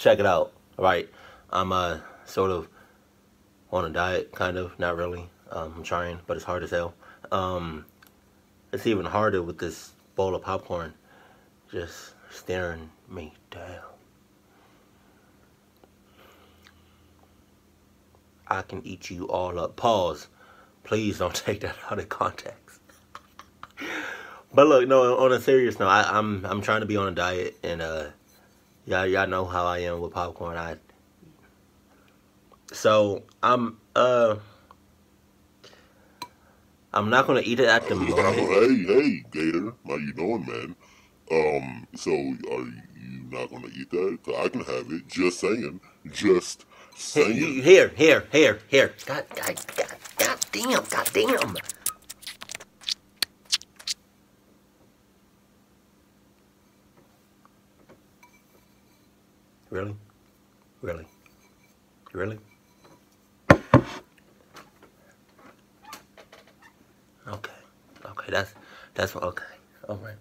check it out. Right, I'm sort of on a diet, kind of, not really. I'm trying, but it's hard as hell. It's even harder with this bowl of popcorn just staring me down. I can eat you all up. Pause. Please don't take that out of context. But look, no. On a serious note, I'm trying to be on a diet, and y'all know how I am with popcorn. I'm not gonna eat it at the moment. Hey, Gator, how you doing, man? So are you not gonna eat that? 'Cause I can have it. Just saying. Just saying. Here. God damn. Really? Okay, that's okay. All right.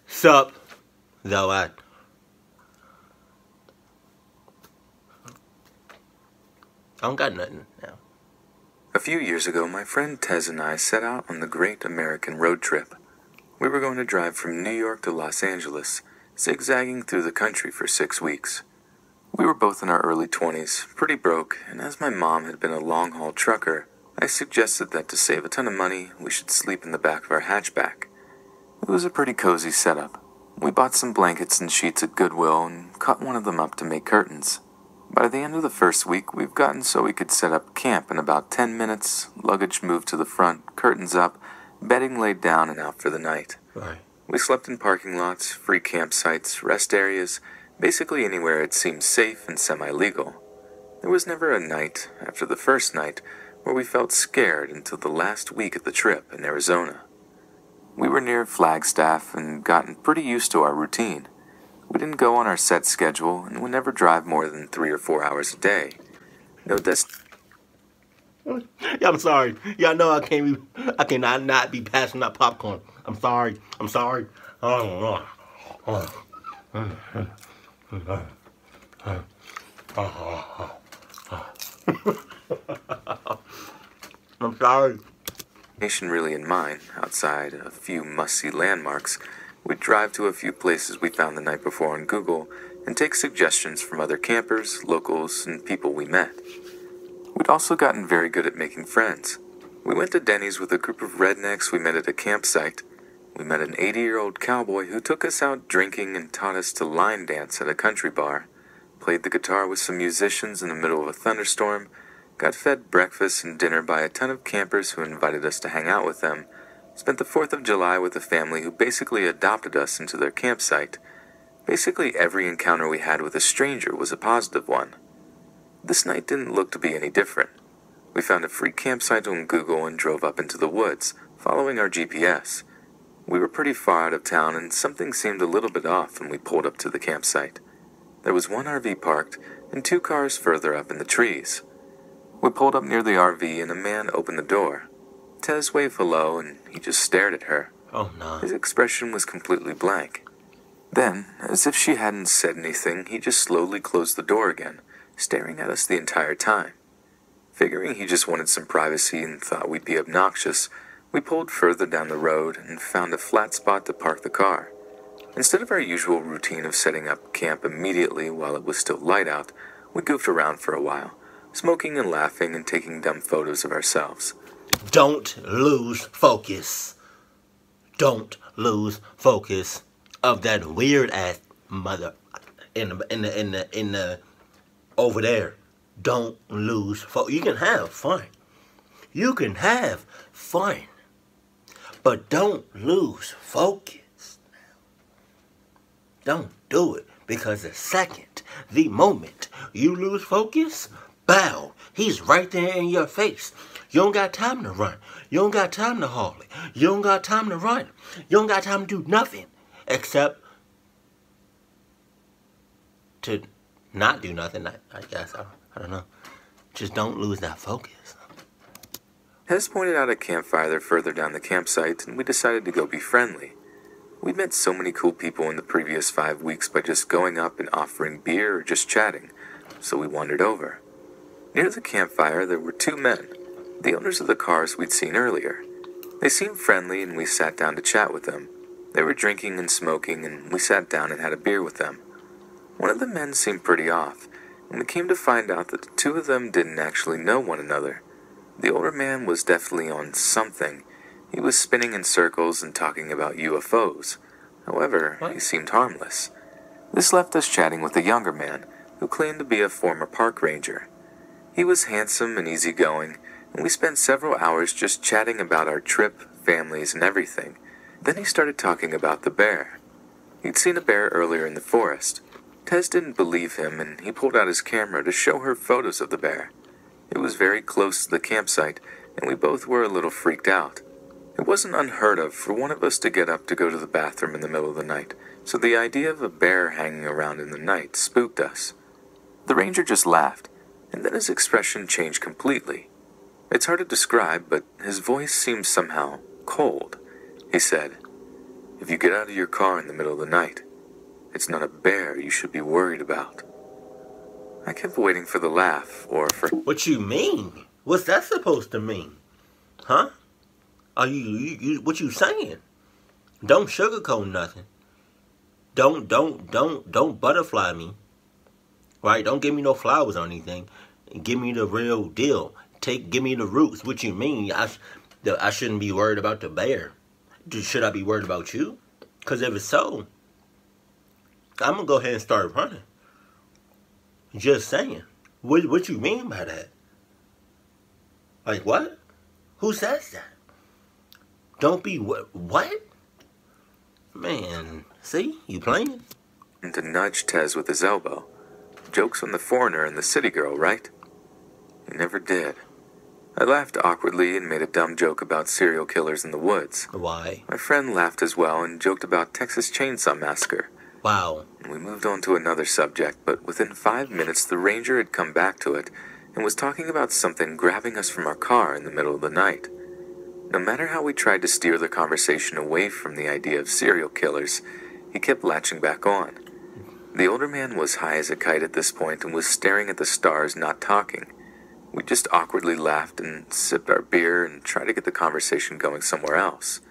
Sup, though I don't got nothing now. A few years ago, my friend Tez and I set out on the Great American Road Trip. We were going to drive from New York to Los Angeles, zigzagging through the country for 6 weeks. We were both in our early 20s, pretty broke, and as my mom had been a long-haul trucker, I suggested that to save a ton of money, we should sleep in the back of our hatchback. It was a pretty cozy setup. We bought some blankets and sheets at Goodwill and cut one of them up to make curtains. By the end of the first week, we've gotten so we could set up camp in about 10 minutes, luggage moved to the front, curtains up, bedding laid down and out for the night. Right. We slept in parking lots, free campsites, rest areas, basically anywhere it seemed safe and semi-legal. There was never a night, after the first night, where we felt scared until the last week of the trip in Arizona. We were near Flagstaff and gotten pretty used to our routine. We didn't go on our set schedule and would never drive more than 3 or 4 hours a day. No Yeah, I'm sorry. Y'all know I cannot not be passing out popcorn. I'm sorry. I'm sorry. I'm sorry. destination really in mind, outside a few must-see landmarks. We'd drive to a few places we found the night before on Google and take suggestions from other campers, locals, and people we met. We'd also gotten very good at making friends. We went to Denny's with a group of rednecks we met at a campsite. We met an 80-year-old cowboy who took us out drinking and taught us to line dance at a country bar, played the guitar with some musicians in the middle of a thunderstorm, got fed breakfast and dinner by a ton of campers who invited us to hang out with them, spent the 4th of July with a family who basically adopted us into their campsite. Basically every encounter we had with a stranger was a positive one. This night didn't look to be any different. We found a free campsite on Google and drove up into the woods, following our GPS. We were pretty far out of town and something seemed a little bit off when we pulled up to the campsite. There was one RV parked and 2 cars further up in the trees. We pulled up near the RV and a man opened the door. Tez waved hello and he just stared at her. Oh no. His expression was completely blank. Then, as if she hadn't said anything, he just slowly closed the door again, staring at us the entire time. Figuring he just wanted some privacy and thought we'd be obnoxious, we pulled further down the road and found a flat spot to park the car. Instead of our usual routine of setting up camp immediately while it was still light out, we goofed around for a while, smoking and laughing and taking dumb photos of ourselves. Don't lose focus. Don't lose focus of that weird ass mother in the over there. Don't lose focus. You can have fun. You can have fun. But don't lose focus. Don't do it. Because the moment you lose focus, bow, he's right there in your face. You don't got time to run. You don't got time to haul it. You don't got time to run. You don't got time to do nothing except to not do nothing, I guess. I don't know. Just don't lose that focus. Tez pointed out a campfire further down the campsite, and we decided to go be friendly. We'd met so many cool people in the previous 5 weeks by just going up and offering beer or just chatting, so we wandered over. Near the campfire, there were 2 men, the owners of the cars we'd seen earlier. They seemed friendly, and we sat down to chat with them. They were drinking and smoking, and we sat down and had a beer with them. One of the men seemed pretty off, and we came to find out that the 2 of them didn't actually know one another. The older man was definitely on something. He was spinning in circles and talking about UFOs. However, he seemed harmless. This left us chatting with the younger man, who claimed to be a former park ranger. He was handsome and easygoing, and we spent several hours just chatting about our trip, families, and everything. Then he started talking about the bear. He'd seen a bear earlier in the forest. Tez didn't believe him, and he pulled out his camera to show her photos of the bear. It was very close to the campsite, and we both were a little freaked out. It wasn't unheard of for one of us to get up to go to the bathroom in the middle of the night, so the idea of a bear hanging around in the night spooked us. The ranger just laughed, and then his expression changed completely. It's hard to describe, but his voice seemed somehow cold. He said, "If you get out of your car in the middle of the night, it's not a bear you should be worried about." I kept waiting for the laugh, or for... What you mean? What's that supposed to mean? Huh? Are you what you saying? Don't sugarcoat nothing. Don't butterfly me. Right? Don't give me no flowers or anything. Give me the real deal. Give me the roots. What you mean? I shouldn't be worried about the bear. Should I be worried about you? Because if it's so, I'm going to go ahead and start running. Just saying. What you mean by that? Like what? Who says that? Don't be what? Man, see? You playing? And to nudge Tez with his elbow. Jokes on the foreigner and the city girl, right? He never did. I laughed awkwardly and made a dumb joke about serial killers in the woods. Why? My friend laughed as well and joked about Texas Chainsaw Massacre. Wow. We moved on to another subject, but within 5 minutes the ranger had come back to it and was talking about something grabbing us from our car in the middle of the night. No matter how we tried to steer the conversation away from the idea of serial killers, he kept latching back on. The older man was high as a kite at this point and was staring at the stars, not talking. We just awkwardly laughed and sipped our beer and tried to get the conversation going somewhere else.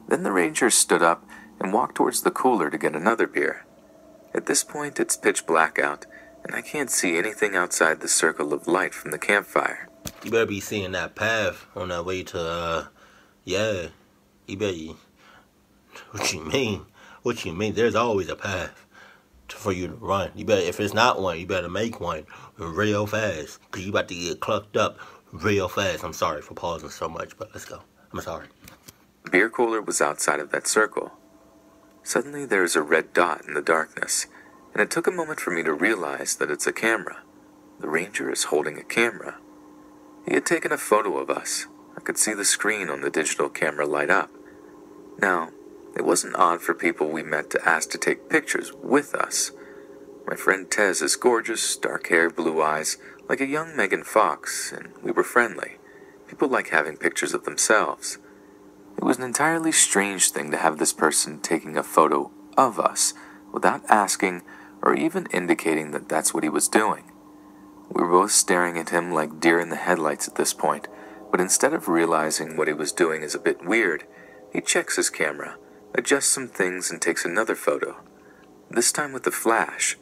Then the ranger stood up and walked towards the cooler to get another beer. At this point, it's pitch black out, and I can't see anything outside the circle of light from the campfire. You better be seeing that path on that way to, yeah. You better... What you mean? What you mean? There's always a path for you to run. You better, if it's not one, you better make one real fast, because you about to get clucked up real fast. I'm sorry for pausing so much, but let's go. I'm sorry. The beer cooler was outside of that circle. Suddenly there's a red dot in the darkness, and it took a moment for me to realize that it's a camera. The ranger is holding a camera. He had taken a photo of us. I could see the screen on the digital camera light up. Now, it wasn't odd for people we met to ask to take pictures with us. My friend Tez is gorgeous, dark hair, blue eyes, like a young Megan Fox, and we were friendly. People like having pictures of themselves. It was an entirely strange thing to have this person taking a photo of us without asking or even indicating that that's what he was doing. We were both staring at him like deer in the headlights at this point, but instead of realizing what he was doing is a bit weird, he checks his camera, adjusts some things, and takes another photo. This time with the flash,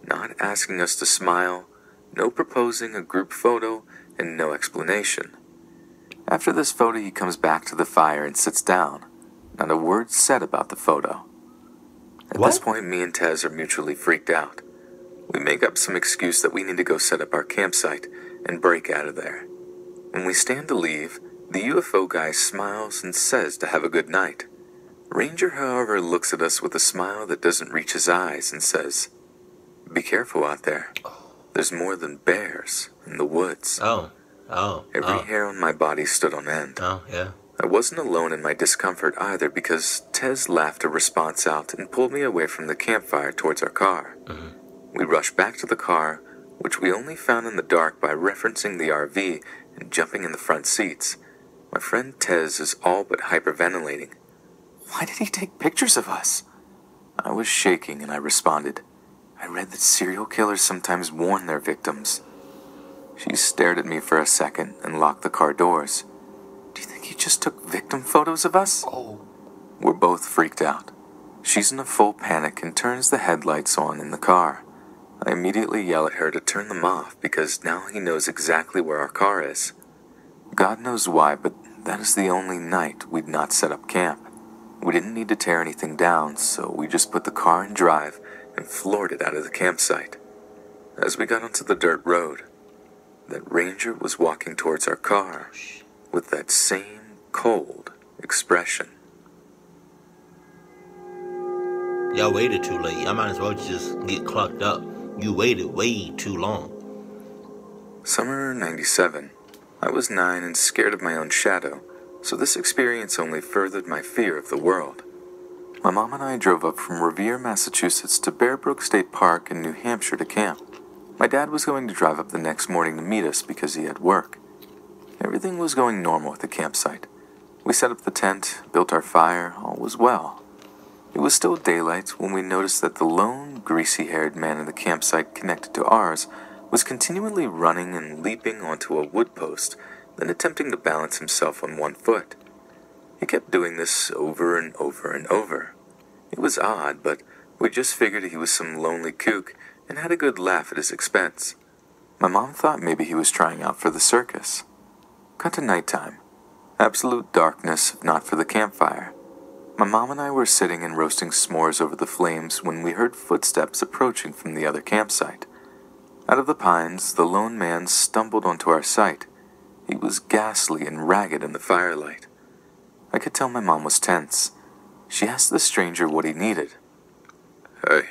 not asking us to smile, no proposing a group photo, and no explanation. After this photo, he comes back to the fire and sits down. Not a word said about the photo. At this point, me and Tez are mutually freaked out. We make up some excuse that we need to go set up our campsite and break out of there. When we stand to leave, the UFO guy smiles and says to have a good night. Ranger, however, looks at us with a smile that doesn't reach his eyes and says, "Be careful out there. There's more than bears in the woods." Every hair on my body stood on end. I wasn't alone in my discomfort either, because Tez laughed a response out and pulled me away from the campfire towards our car. We rushed back to the car, which we only found in the dark by referencing the RV and jumping in the front seats. My friend Tez is all but hyperventilating. Why did he take pictures of us? I was shaking and I responded, I read that serial killers sometimes warn their victims. She stared at me for a second and locked the car doors. Do you think he just took victim photos of us? Oh. We're both freaked out. She's in a full panic and turns the headlights on in the car. I immediately yell at her to turn them off because now he knows exactly where our car is. God knows why, but that is the only night we'd not set up camp. We didn't need to tear anything down, so we just put the car in drive and floored it out of the campsite. As we got onto the dirt road, that ranger was walking towards our car with that same cold expression. Y'all waited too late. I might as well just get clocked up. You waited way too long. Summer 97. I was 9 and scared of my own shadow, so this experience only furthered my fear of the world. My mom and I drove up from Revere, Massachusetts to Bear Brook State Park in New Hampshire to camp. My dad was going to drive up the next morning to meet us because he had work. Everything was going normal at the campsite. We set up the tent, built our fire, all was well. It was still daylight when we noticed that the lone, greasy-haired man in the campsite connected to ours was continually running and leaping onto a wood post, then attempting to balance himself on one foot. He kept doing this over and over and over. It was odd, but we just figured he was some lonely kook and had a good laugh at his expense. My mom thought maybe he was trying out for the circus. Cut to nighttime. Absolute darkness, if not for the campfire. My mom and I were sitting and roasting s'mores over the flames when we heard footsteps approaching from the other campsite. Out of the pines, the lone man stumbled onto our sight. He was ghastly and ragged in the firelight. I could tell my mom was tense. She asked the stranger what he needed. Hey,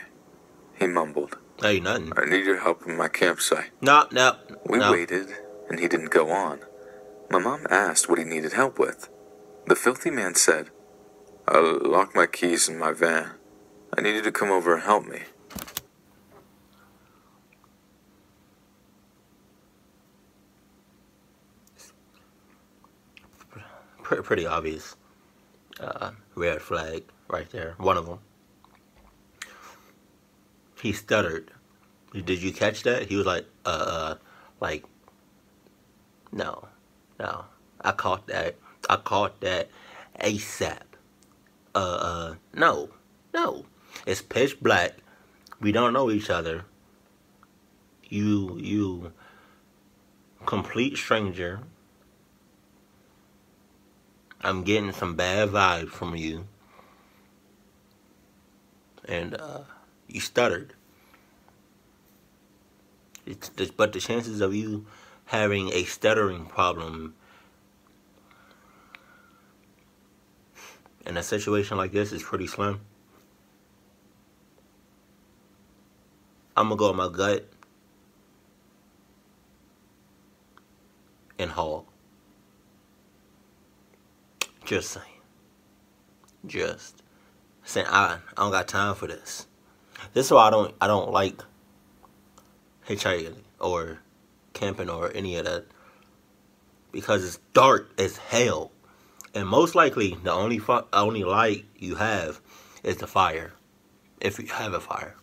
he mumbled. Hey, nothing. I need your help in my campsite. No. We waited, and he didn't go on. My mom asked what he needed help with. The filthy man said, I locked my keys in my van. I need you to come over and help me. Pretty obvious. Red flag right there. One of them. He stuttered. Did you catch that? He was like, no. I caught that ASAP. No. It's pitch black. We don't know each other. You complete stranger. I'm getting some bad vibes from you. And you stuttered. But the chances of you having a stuttering problem in a situation like this is pretty slim. I'm gonna go with my gut and haul. Just saying. I don't got time for this. This is why I don't like hitchhiking or camping or any of that, because it's dark as hell, and most likely the only light you have is the fire, if you have a fire.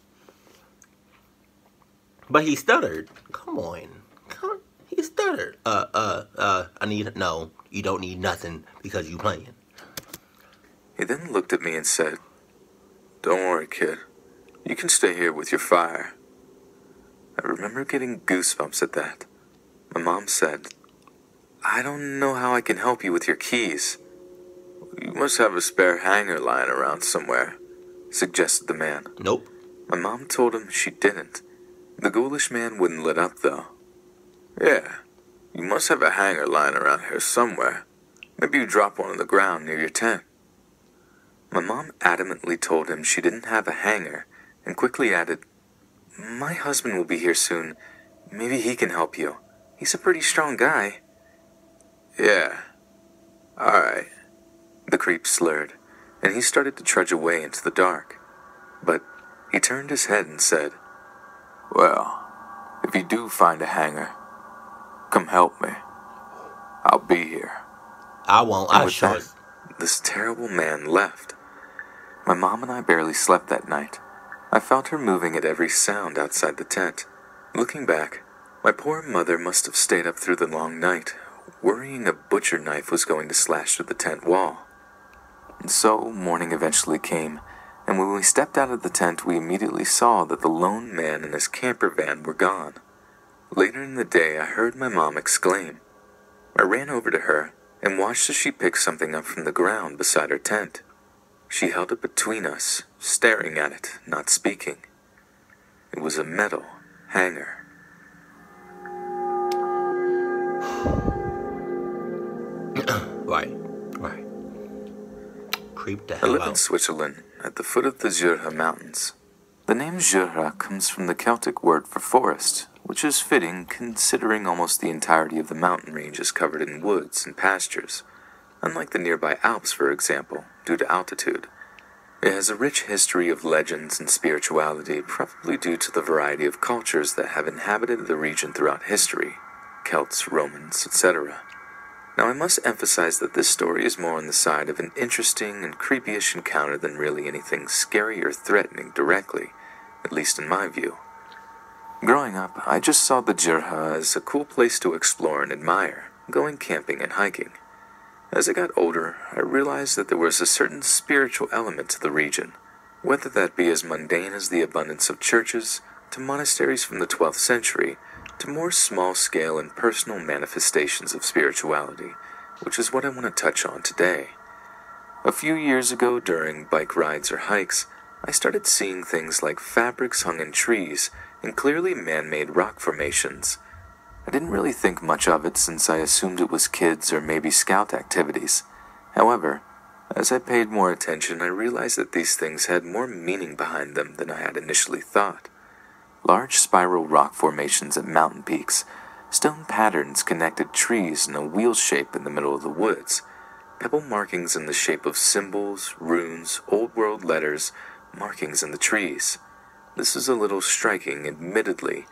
But he stuttered. Come on. He stuttered. No, you don't need nothing because you playing. He then looked at me and said, Don't worry, kid. You can stay here with your fire. I remember getting goosebumps at that. My mom said, I don't know how I can help you with your keys. You must have a spare hanger lying around somewhere, suggested the man. Nope. My mom told him she didn't. The ghoulish man wouldn't let up, though. Yeah, you must have a hanger lying around here somewhere. Maybe you dropped one on the ground near your tent. My mom adamantly told him she didn't have a hanger, and quickly added, My husband will be here soon. Maybe he can help you. He's a pretty strong guy. Yeah, alright. The creep slurred, and he started to trudge away into the dark. But he turned his head and said, Well, if you do find a hanger, come help me. I'll be here. I won't. And I with sure. that, this terrible man left. My mom and I barely slept that night. I felt her moving at every sound outside the tent. Looking back, my poor mother must have stayed up through the long night, worrying a butcher knife was going to slash through the tent wall. And so, morning eventually came, and when we stepped out of the tent, we immediately saw that the lone man and his camper van were gone. Later in the day, I heard my mom exclaim. I ran over to her and watched as she picked something up from the ground beside her tent. She held it between us, staring at it, not speaking. It was a metal hanger. Right. Creep the I hell live in out. Switzerland, at the foot of the Jura Mountains. The name Jura comes from the Celtic word for forest, which is fitting considering almost the entirety of the mountain range is covered in woods and pastures, unlike the nearby Alps, for example, due to altitude. It has a rich history of legends and spirituality, probably due to the variety of cultures that have inhabited the region throughout history, Celts, Romans, etc. Now I must emphasize that this story is more on the side of an interesting and creepyish encounter than really anything scary or threatening directly, at least in my view. Growing up, I just saw the Jura as a cool place to explore and admire, going camping and hiking. As I got older, I realized that there was a certain spiritual element to the region, whether that be as mundane as the abundance of churches, to monasteries from the 12th century, to more small-scale and personal manifestations of spirituality, which is what I want to touch on today. A few years ago, during bike rides or hikes, I started seeing things like fabrics hung in trees and clearly man-made rock formations. I didn't really think much of it since I assumed it was kids or maybe scout activities. However, as I paid more attention, I realized that these things had more meaning behind them than I had initially thought. Large spiral rock formations at mountain peaks, stone patterns connected trees in a wheel shape in the middle of the woods, pebble markings in the shape of symbols, runes, old world letters, markings in the trees. This is a little striking, admittedly,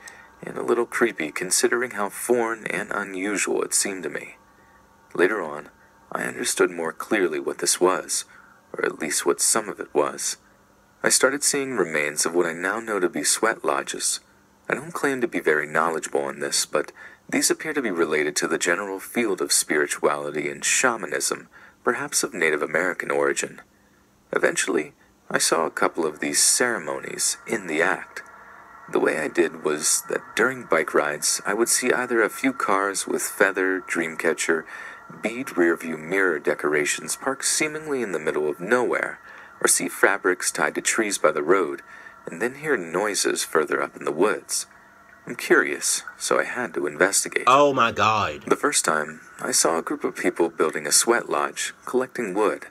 and a little creepy considering how foreign and unusual it seemed to me. Later on, I understood more clearly what this was, or at least what some of it was. I started seeing remains of what I now know to be sweat lodges. I don't claim to be very knowledgeable in this, but these appear to be related to the general field of spirituality and shamanism, perhaps of Native American origin. Eventually, I saw a couple of these ceremonies in the act. The way I did was that during bike rides, I would see either a few cars with feather, dreamcatcher, bead rearview mirror decorations parked seemingly in the middle of nowhere, or see fabrics tied to trees by the road, and then hear noises further up in the woods. I'm curious, so I had to investigate. Oh my God. The first time, I saw a group of people building a sweat lodge, collecting wood.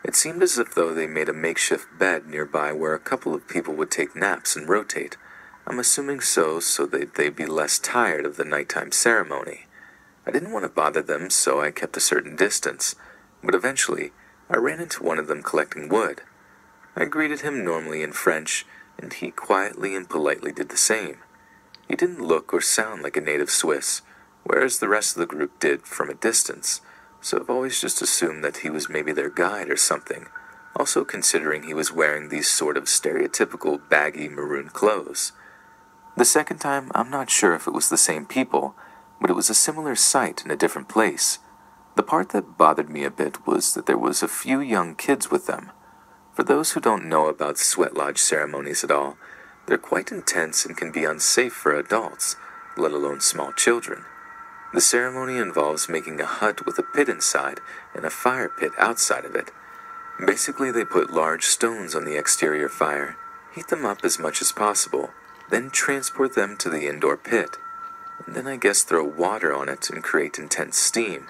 It seemed as if though they made a makeshift bed nearby where a couple of people would take naps and rotate. I'm assuming so that they'd be less tired of the nighttime ceremony. I didn't want to bother them, so I kept a certain distance, but eventually, I ran into one of them collecting wood. I greeted him normally in French, and he quietly and politely did the same. He didn't look or sound like a native Swiss, whereas the rest of the group did from a distance, so I've always just assumed that he was maybe their guide or something, also considering he was wearing these sort of stereotypical baggy maroon clothes. The second time, I'm not sure if it was the same people, but it was a similar sight in a different place. The part that bothered me a bit was that there was a few young kids with them. For those who don't know about sweat lodge ceremonies at all, they're quite intense and can be unsafe for adults, let alone small children. The ceremony involves making a hut with a pit inside and a fire pit outside of it. Basically, they put large stones on the exterior fire, heat them up as much as possible, then transport them to the indoor pit, and then I guess throw water on it and create intense steam.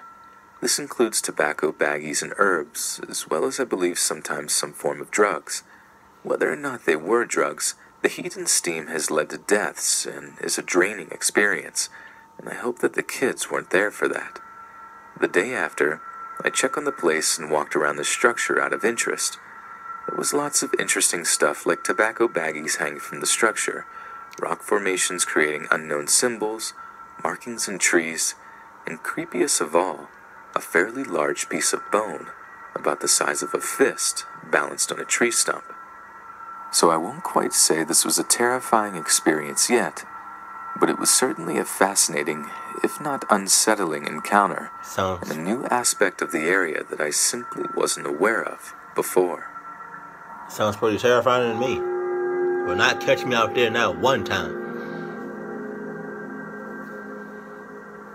This includes tobacco baggies and herbs, as well as I believe sometimes some form of drugs. Whether or not they were drugs, the heat and steam has led to deaths and is a draining experience, and I hope that the kids weren't there for that. The day after, I checked on the place and walked around the structure out of interest. There was lots of interesting stuff like tobacco baggies hanging from the structure, rock formations creating unknown symbols, markings in trees, and creepiest of all, a fairly large piece of bone, about the size of a fist, balanced on a tree stump. So I won't quite say this was a terrifying experience yet, but it was certainly a fascinating, if not unsettling, encounter, and a new aspect of the area that I simply wasn't aware of before. Sounds pretty terrifying to me. Will not catch me out there now one time.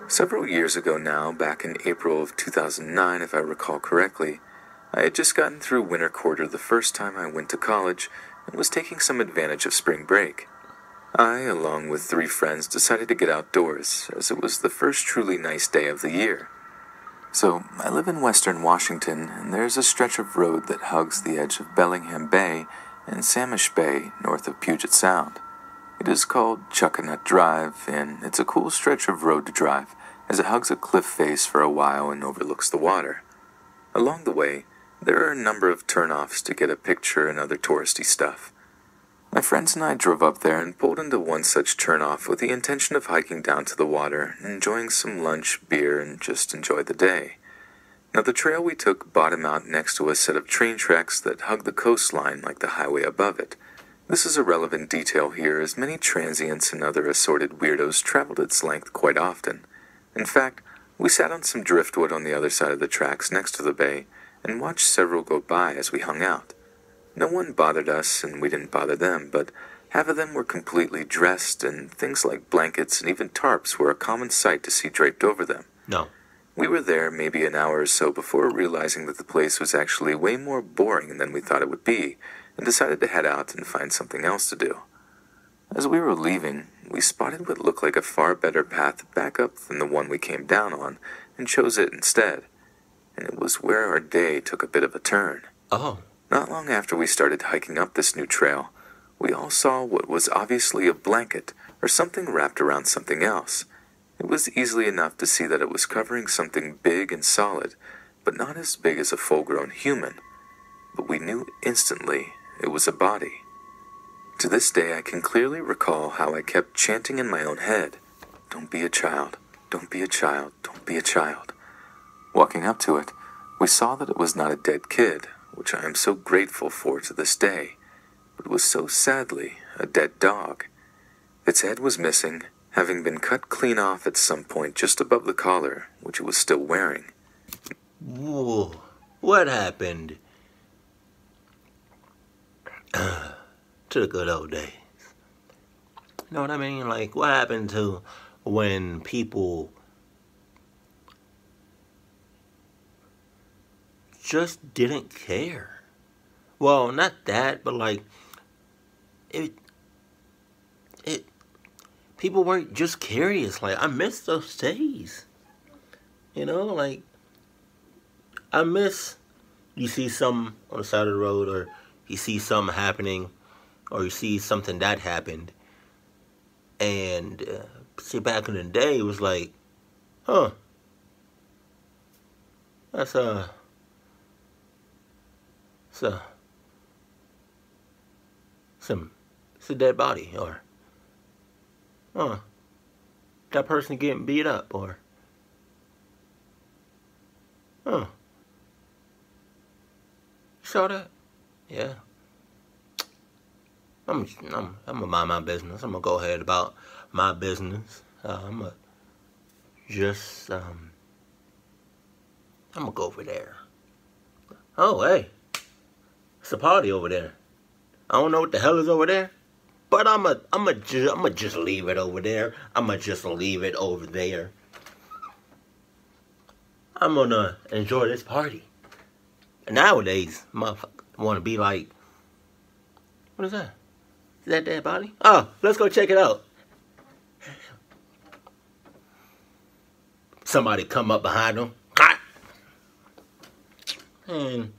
Several years ago now, back in April of 2009 if I recall correctly, I had just gotten through winter quarter the first time I went to college and was taking some advantage of spring break. I, along with 3 friends, decided to get outdoors, as it was the first truly nice day of the year. So, I live in western Washington, and there's a stretch of road that hugs the edge of Bellingham Bay and Samish Bay north of Puget Sound. It is called Chuckanut Drive, and it's a cool stretch of road to drive, as it hugs a cliff face for a while and overlooks the water. Along the way, there are a number of turnoffs to get a picture and other touristy stuff. My friends and I drove up there and pulled into one such turnoff with the intention of hiking down to the water, enjoying some lunch, beer, and just enjoy the day. Now the trail we took bottomed out next to a set of train tracks that hug the coastline like the highway above it. This is a relevant detail here, as many transients and other assorted weirdos traveled its length quite often. In fact, we sat on some driftwood on the other side of the tracks next to the bay and watched several go by as we hung out. No one bothered us, and we didn't bother them, but half of them were completely dressed, and things like blankets and even tarps were a common sight to see draped over them. No. We were there maybe an hour or so before realizing that the place was actually way more boring than we thought it would be, and decided to head out and find something else to do. As we were leaving, we spotted what looked like a far better path back up than the one we came down on, and chose it instead. And it was where our day took a bit of a turn. Oh. Not long after we started hiking up this new trail, we all saw what was obviously a blanket or something wrapped around something else. It was easily enough to see that it was covering something big and solid, but not as big as a full-grown human. But we knew instantly it was a body. To this day, I can clearly recall how I kept chanting in my own head, "Don't be a child, don't be a child, don't be a child." Walking up to it, we saw that it was not a dead kid, which I am so grateful for to this day, but it was so sadly a dead dog. Its head was missing, having been cut clean off at some point just above the collar, which it was still wearing. Whoa. What happened to the good old days? You know what I mean? Like, what happened to when people just didn't care? Well, not that, but like, people weren't just curious. Like, I miss those days. You know, like, I miss, you see something on the side of the road, or you see something happening, or you see something that happened, and see, back in the day, it was like, huh, that's it's a dead body, or that person getting beat up, or you saw that? Yeah. I'm gonna mind my business. I'm gonna go ahead about my business. I'm gonna go over there. Oh, hey, it's a party over there. I don't know what the hell is over there, but I'm just leave it over there. I'm just leave it over there. I'm gonna enjoy this party. Nowadays, motherfuckers want to be like, what is that? Is that dead body? Oh, let's go check it out. Somebody come up behind them. And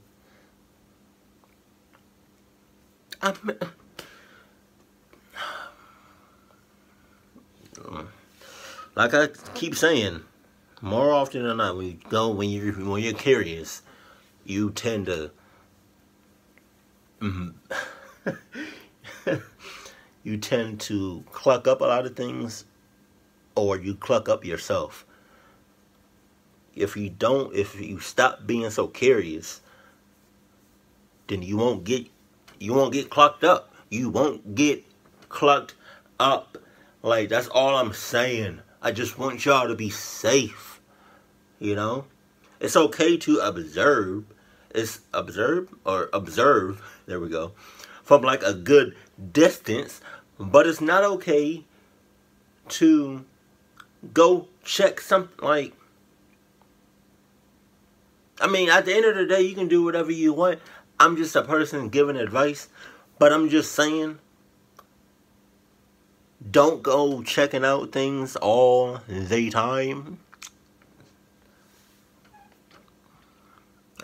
like I keep saying, more often than not, when you're curious, you tend to you tend to cluck up a lot of things, or you cluck up yourself. If you stop being so curious, then you won't get clocked up. You won't get clocked up. Like, that's all I'm saying. I just want y'all to be safe. You know? It's okay to observe. It's observe. There we go. From like a good distance. But it's not okay to go check something like. I mean, at the end of the day, you can do whatever you want. I'm just a person giving advice. But I'm just saying, don't go checking out things all the time.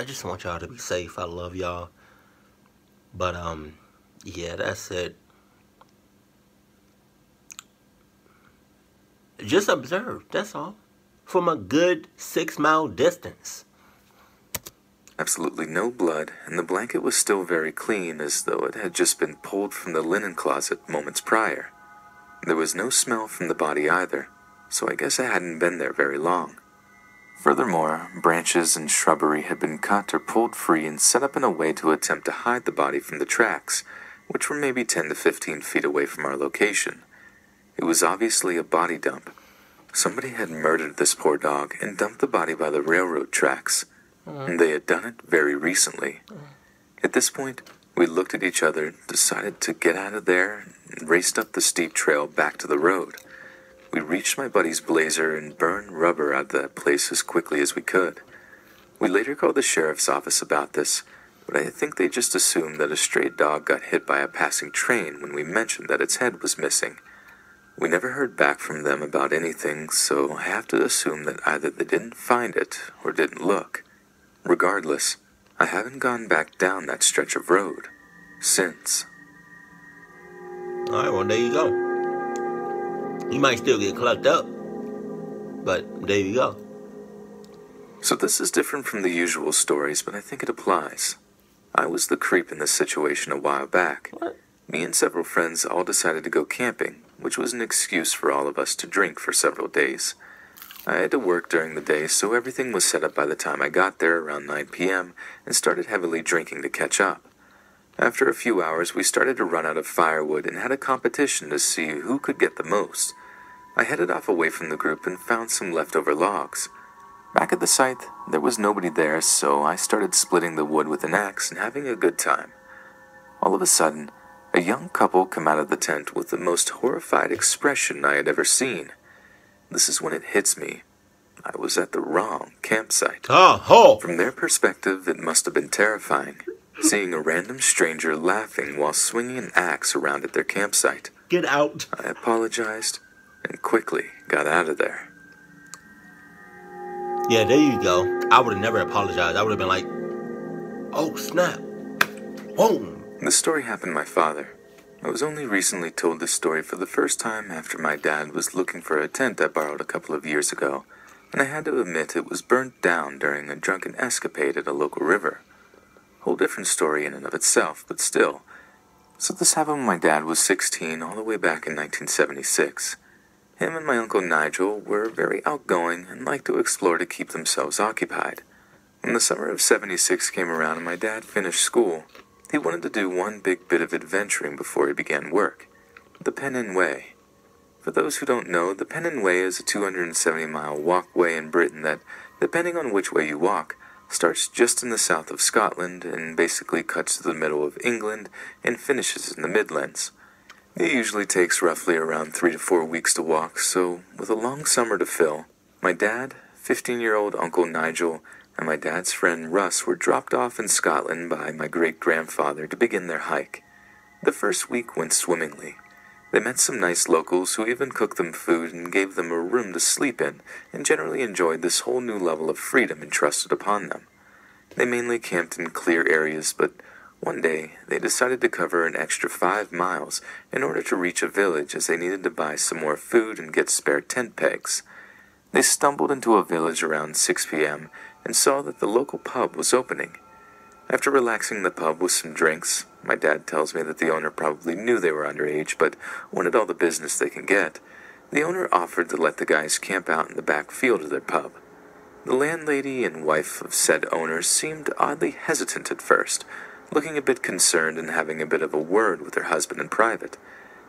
I just want y'all to be safe. I love y'all. But, yeah, that's it. Just observe, that's all. From a good 6-mile distance. Absolutely no blood, and the blanket was still very clean, as though it had just been pulled from the linen closet moments prior. There was no smell from the body either, so I guess I hadn't been there very long. Furthermore, branches and shrubbery had been cut or pulled free and set up in a way to attempt to hide the body from the tracks, which were maybe 10 to 15 feet away from our location. It was obviously a body dump. Somebody had murdered this poor dog and dumped the body by the railroad tracks. And they had done it very recently. At this point, we looked at each other, decided to get out of there, and raced up the steep trail back to the road. We reached my buddy's blazer and burned rubber out of that place as quickly as we could. We later called the sheriff's office about this, but I think they just assumed that a stray dog got hit by a passing train when we mentioned that its head was missing. We never heard back from them about anything, so I have to assume that either they didn't find it or didn't look. Regardless, I haven't gone back down that stretch of road since. Alright, well, there you go. You might still get clucked up, but there you go. So this is different from the usual stories, but I think it applies. I was the creep in this situation a while back. What? Me and several friends all decided to go camping, which was an excuse for all of us to drink for several days. I had to work during the day, so everything was set up by the time I got there around 9 p.m. and started heavily drinking to catch up. After a few hours, we started to run out of firewood and had a competition to see who could get the most. I headed off away from the group and found some leftover logs. Back at the site, there was nobody there, so I started splitting the wood with an axe and having a good time. All of a sudden, a young couple come out of the tent with the most horrified expression I had ever seen. This is when it hits me. I was at the wrong campsite. Oh! From their perspective, it must have been terrifying, seeing a random stranger laughing while swinging an axe around at their campsite. Get out. I apologized and quickly got out of there. Yeah, there you go. I would have never apologized. I would have been like, oh, snap. Boom. This story happened to my father. I was only recently told this story for the first time after my dad was looking for a tent I borrowed a couple of years ago, and I had to admit it was burnt down during a drunken escapade at a local river. Whole different story in and of itself, but still. So this happened when my dad was 16 all the way back in 1976. Him and my Uncle Nigel were very outgoing and liked to explore to keep themselves occupied. When the summer of 76 came around and my dad finished school, he wanted to do one big bit of adventuring before he began work. The Pennine Way. For those who don't know, the Pennine Way is a 270-mile walkway in Britain that, depending on which way you walk, starts just in the south of Scotland and basically cuts to the middle of England and finishes in the Midlands. It usually takes roughly around 3 to 4 weeks to walk, so with a long summer to fill, my dad, 15-year-old Uncle Nigel, and my dad's friend Russ were dropped off in Scotland by my great-grandfather to begin their hike. The first week went swimmingly. They met some nice locals who even cooked them food and gave them a room to sleep in, and generally enjoyed this whole new level of freedom entrusted upon them. They mainly camped in clear areas, but one day they decided to cover an extra 5 miles in order to reach a village as they needed to buy some more food and get spare tent pegs. They stumbled into a village around 6 p.m. and saw that the local pub was opening. After relaxing the pub with some drinks, my dad tells me that the owner probably knew they were underage but wanted all the business they can get. The owner offered to let the guys camp out in the back field of their pub. The landlady and wife of said owners seemed oddly hesitant at first, looking a bit concerned and having a bit of a word with her husband in private.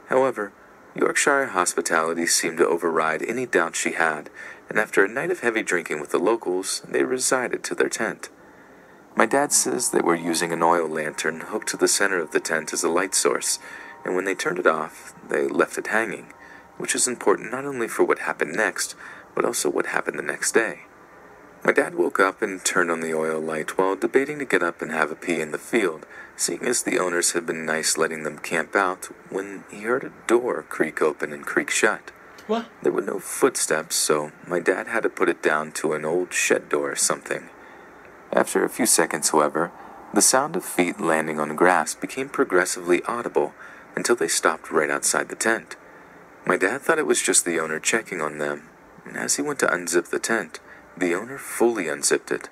However, Yorkshire hospitality seemed to override any doubt she had, and after a night of heavy drinking with the locals, they resided to their tent. My dad says they were using an oil lantern hooked to the center of the tent as a light source, and when they turned it off, they left it hanging, which is important not only for what happened next, but also what happened the next day. My dad woke up and turned on the oil light while debating to get up and have a pee in the field, seeing as the owners had been nice letting them camp out, when he heard a door creak open and creak shut. What? There were no footsteps, so my dad had to put it down to an old shed door or something. After a few seconds, however, the sound of feet landing on grass became progressively audible until they stopped right outside the tent. My dad thought it was just the owner checking on them, and as he went to unzip the tent, the owner fully unzipped it.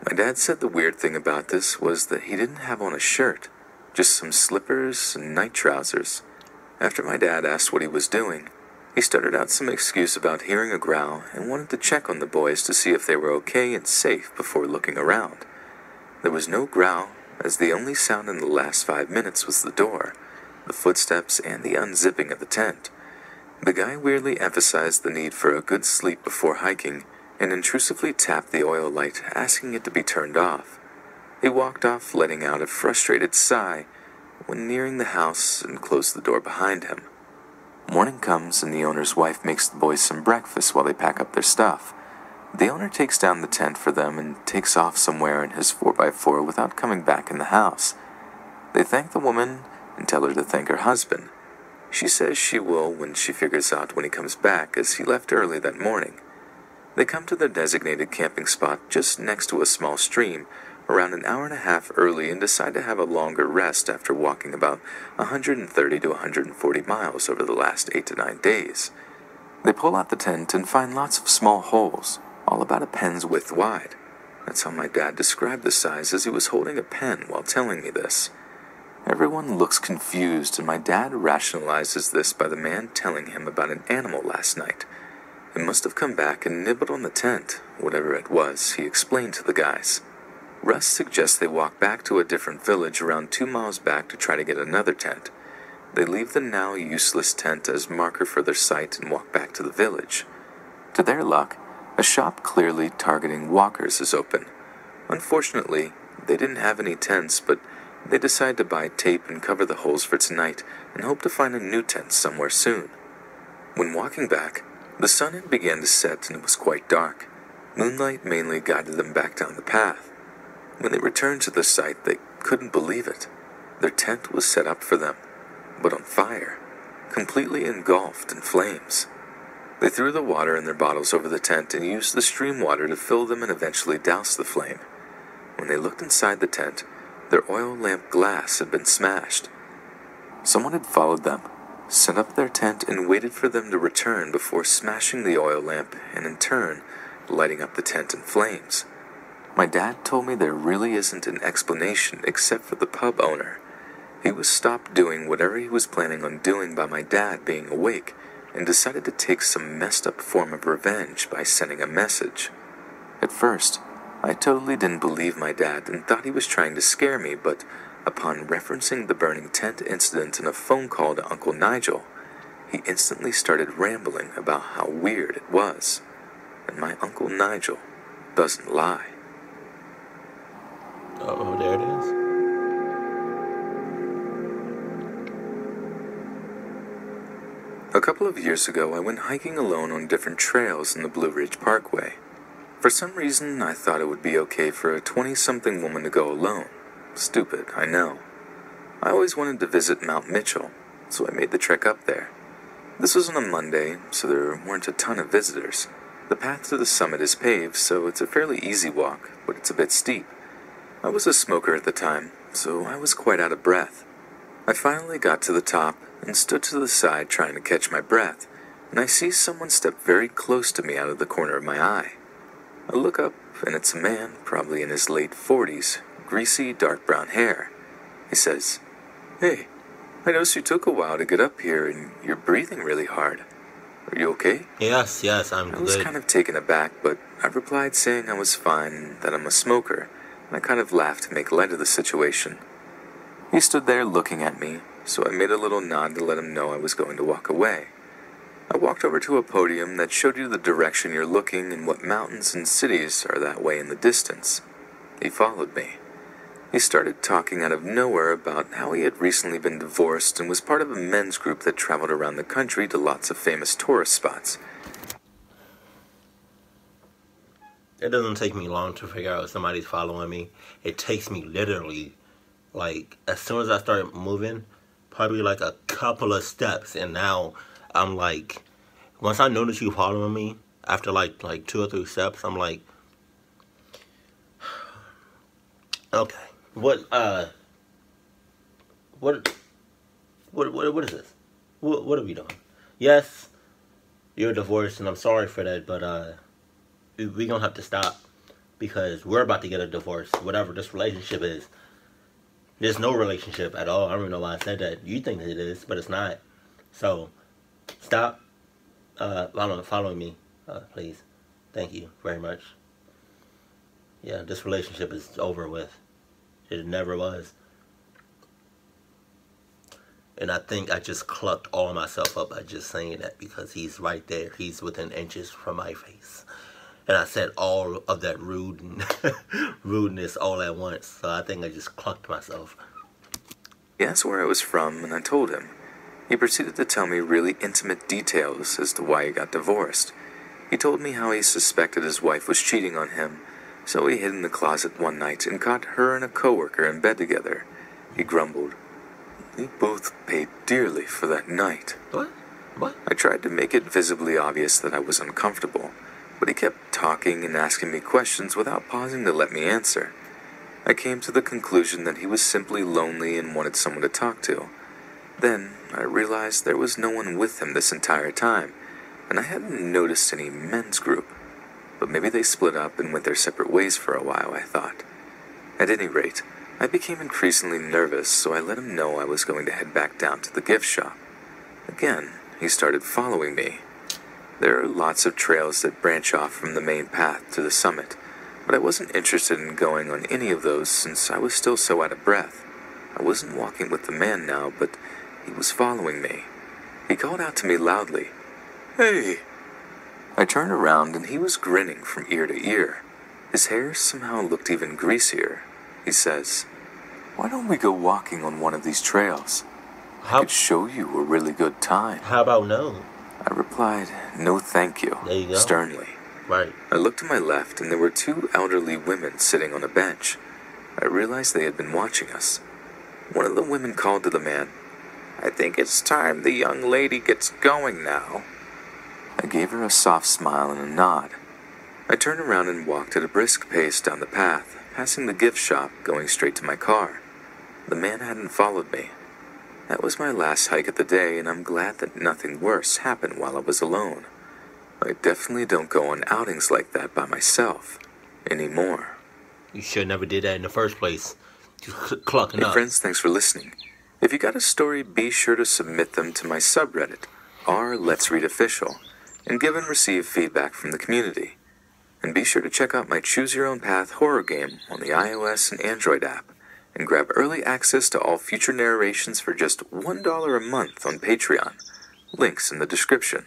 My dad said the weird thing about this was that he didn't have on a shirt, just some slippers and night trousers. After my dad asked what he was doing, he stuttered out some excuse about hearing a growl and wanted to check on the boys to see if they were okay and safe before looking around. There was no growl, as the only sound in the last 5 minutes was the door, the footsteps, and the unzipping of the tent. The guy weirdly emphasized the need for a good sleep before hiking, and intrusively tapped the oil light, asking it to be turned off. He walked off, letting out a frustrated sigh when nearing the house and closed the door behind him. Morning comes and the owner's wife makes the boys some breakfast while they pack up their stuff. The owner takes down the tent for them and takes off somewhere in his 4x4 without coming back in the house. They thank the woman and tell her to thank her husband. She says she will when she figures out when he comes back, as he left early that morning. They come to their designated camping spot just next to a small stream, around an hour and a half early, and decide to have a longer rest after walking about 130 to 140 miles over the last 8 to 9 days. They pull out the tent and find lots of small holes, all about a pen's width wide. That's how my dad described the size, as he was holding a pen while telling me this. Everyone looks confused, and my dad rationalizes this by the man telling him about an animal last night. It must have come back and nibbled on the tent, whatever it was, he explained to the guys. Russ suggests they walk back to a different village around 2 miles back to try to get another tent. They leave the now useless tent as marker for their site and walk back to the village. To their luck, a shop clearly targeting walkers is open. Unfortunately, they didn't have any tents, but they decide to buy tape and cover the holes for tonight and hope to find a new tent somewhere soon. When walking back, the sun had begun to set and it was quite dark. Moonlight mainly guided them back down the path. When they returned to the site, they couldn't believe it. Their tent was set up for them, but on fire, completely engulfed in flames. They threw the water in their bottles over the tent and used the stream water to fill them and eventually douse the flame. When they looked inside the tent, their oil lamp glass had been smashed. Someone had followed them, set up their tent, and waited for them to return before smashing the oil lamp and in turn lighting up the tent in flames. My dad told me there really isn't an explanation except for the pub owner. He was stopped doing whatever he was planning on doing by my dad being awake and decided to take some messed up form of revenge by sending a message. At first, I totally didn't believe my dad and thought he was trying to scare me, but upon referencing the burning tent incident in a phone call to Uncle Nigel, he instantly started rambling about how weird it was. And my Uncle Nigel doesn't lie. Oh, there it is. A couple of years ago, I went hiking alone on different trails in the Blue Ridge Parkway. For some reason, I thought it would be okay for a 20-something woman to go alone. Stupid, I know. I always wanted to visit Mount Mitchell, so I made the trek up there. This was on a Monday, so there weren't a ton of visitors. The path to the summit is paved, so it's a fairly easy walk, but it's a bit steep. I was a smoker at the time, so I was quite out of breath. I finally got to the top and stood to the side trying to catch my breath, and I see someone step very close to me out of the corner of my eye. I look up, and it's a man, probably in his late 40s, greasy, dark brown hair. He says, "Hey, I noticed you took a while to get up here, and you're breathing really hard. Are you okay?" Yes, I'm I was good. kind of taken aback, but I replied saying I was fine and that I'm a smoker, and I kind of laughed to make light of the situation. He stood there looking at me, so I made a little nod to let him know I was going to walk away. I walked over to a podium that showed you the direction you're looking and what mountains and cities are that way in the distance. He followed me. He started talking out of nowhere about how he had recently been divorced and was part of a men's group that traveled around the country to lots of famous tourist spots. It doesn't take me long to figure out if somebody's following me. It takes me literally, like, as soon as I start moving, probably like a couple of steps, and now I'm like, once I notice you following me, after like 2 or 3 steps, I'm like, okay, what is this? What are we doing? Yes, you're divorced, and I'm sorry for that, but we gonna have to stop because we're about to get a divorce. Whatever this relationship is, there's no relationship at all. I don't even know why I said that. You think it is, but it's not. So stop following me, please. Thank you very much. Yeah, this relationship is over with. It never was. And I think I just clucked all myself up by just saying that because he's right there. He's within inches from my face. And I said all of that rudeness all at once. So I think I just clucked myself. He asked where I was from, and I told him. He proceeded to tell me really intimate details as to why he got divorced. He told me how he suspected his wife was cheating on him, so he hid in the closet one night and caught her and a coworker in bed together. He grumbled, "We both paid dearly for that night." What? I tried to make it visibly obvious that I was uncomfortable, but he kept talking and asking me questions without pausing to let me answer. I came to the conclusion that he was simply lonely and wanted someone to talk to. Then I realized there was no one with him this entire time, and I hadn't noticed any men's group. But maybe they split up and went their separate ways for a while, I thought. At any rate, I became increasingly nervous, so I let him know I was going to head back down to the gift shop. Again, he started following me. There are lots of trails that branch off from the main path to the summit, but I wasn't interested in going on any of those since I was still so out of breath. I wasn't walking with the man now, but he was following me. He called out to me loudly, "Hey!" I turned around and he was grinning from ear to ear. His hair somehow looked even greasier. He says, "Why don't we go walking on one of these trails? I could show you a really good time." How about no? I replied, "No thank you," There you go. sternly. Right. I looked to my left and there were 2 elderly women sitting on a bench. I realized they had been watching us. One of the women called to the man, "I think it's time the young lady gets going now." I gave her a soft smile and a nod. I turned around and walked at a brisk pace down the path, passing the gift shop, going straight to my car. The man hadn't followed me. That was my last hike of the day, and I'm glad that nothing worse happened while I was alone. I definitely don't go on outings like that by myself anymore. You should never did that in the first place. Just clucking Hey up. friends, thanks for listening. If you got a story, be sure to submit them to my subreddit, r/Let's Read Official, and give and receive feedback from the community. And be sure to check out my Choose Your Own Path horror game on the iOS and Android app, and grab early access to all future narrations for just $1 a month on Patreon. Links in the description.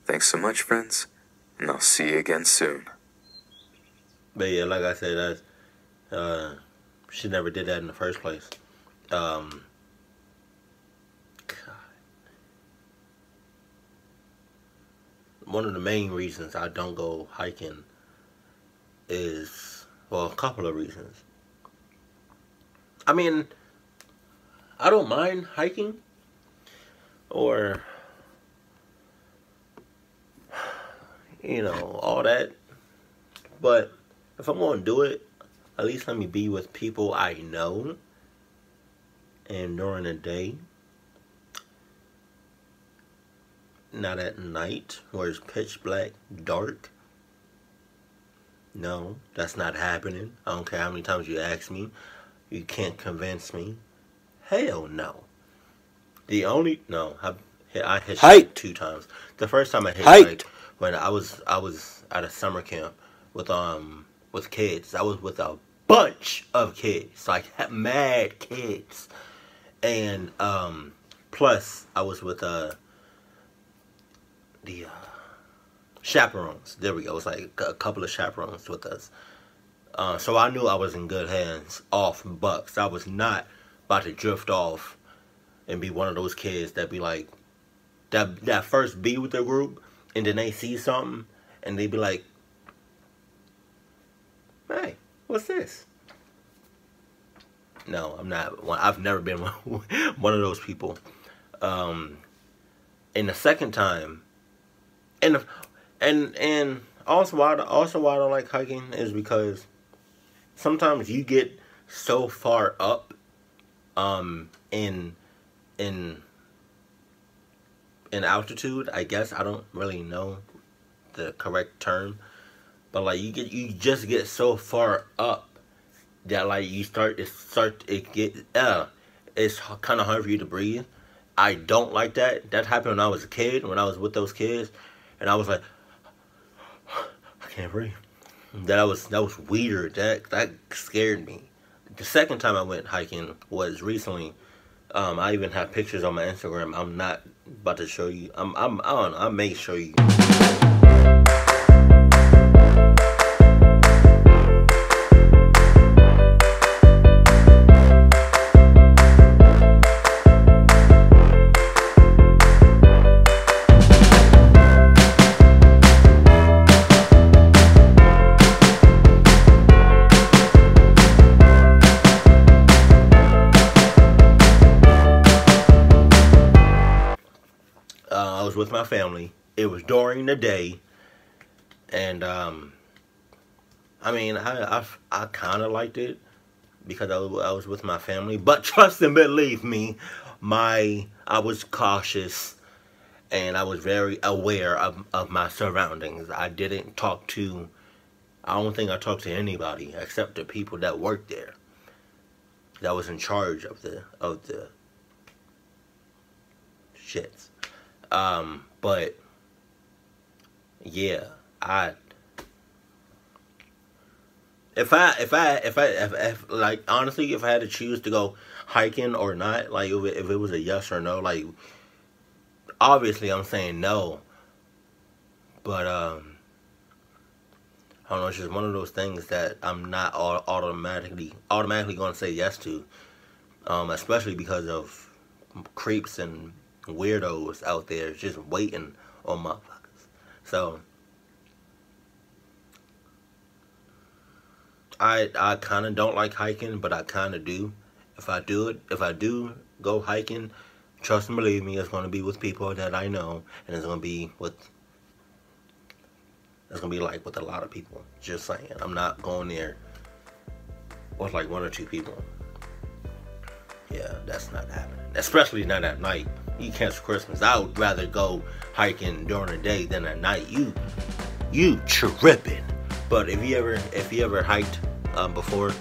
Thanks so much, friends, and I'll see you again soon. But yeah, like I said, she never did that in the first place. God. One of the main reasons I don't go hiking is, well, a couple of reasons. I mean, I don't mind hiking, or, you know, all that. But if I'm going to do it, at least let me be with people I know. And during the day, not at night where it's pitch black, dark. No, that's not happening. I don't care how many times you ask me. You can't convince me. Hell no. I hitchhiked 2 times. The first time I hitchhiked when I was at a summer camp. with kids. I was with a bunch of kids, like mad kids, and plus I was with the chaperones. There we go. It was like a couple of chaperones with us. So I knew I was in good hands off Bucks. I was not about to drift off and be one of those kids that be like, that first be with the group, and then they see something, and they be like, hey, what's this? No, I'm not. I've never been one of those people. And the second time, and also why I don't like hiking is because sometimes you get so far up in altitude, I guess. I don't really know the correct term, but like you just get so far up that like it's kind of hard for you to breathe. I don't like that. That happened when I was a kid, when I was with those kids, and I was like, I can't breathe. That was weird. That scared me. The second time I went hiking was recently. I even have pictures on my Instagram. I'm not about to show you. I don't know. I may show you. I was with my family. It was during the day, and I mean, I kind of liked it because I was with my family. But trust and believe me, I was cautious, and I was very aware of my surroundings. I don't think I talked to anybody except the people that worked there, that was in charge of the shits. But yeah, if like honestly, if I had to choose to go hiking or not, like if it was a yes or no, like obviously I'm saying no, but I don't know, it's just one of those things that I'm not automatically going to say yes to, especially because of creeps and weirdos out there just waiting on motherfuckers. So I kind of don't like hiking, but I kind of do. If I do go hiking, trust and believe me, it's going to be with people that I know, and it's going to be like with a lot of people. Just saying, I'm not going there with like one or two people. Yeah, that's not happening. Especially not at night. You cancel Christmas. I would rather go hiking during the day than at night. You tripping. But if you ever hiked before,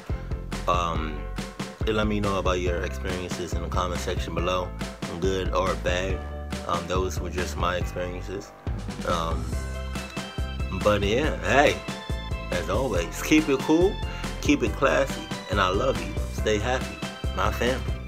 let me know about your experiences in the comment section below, good or bad. Those were just my experiences. But yeah, hey, as always, keep it cool, keep it classy, and I love you. Stay happy, my family.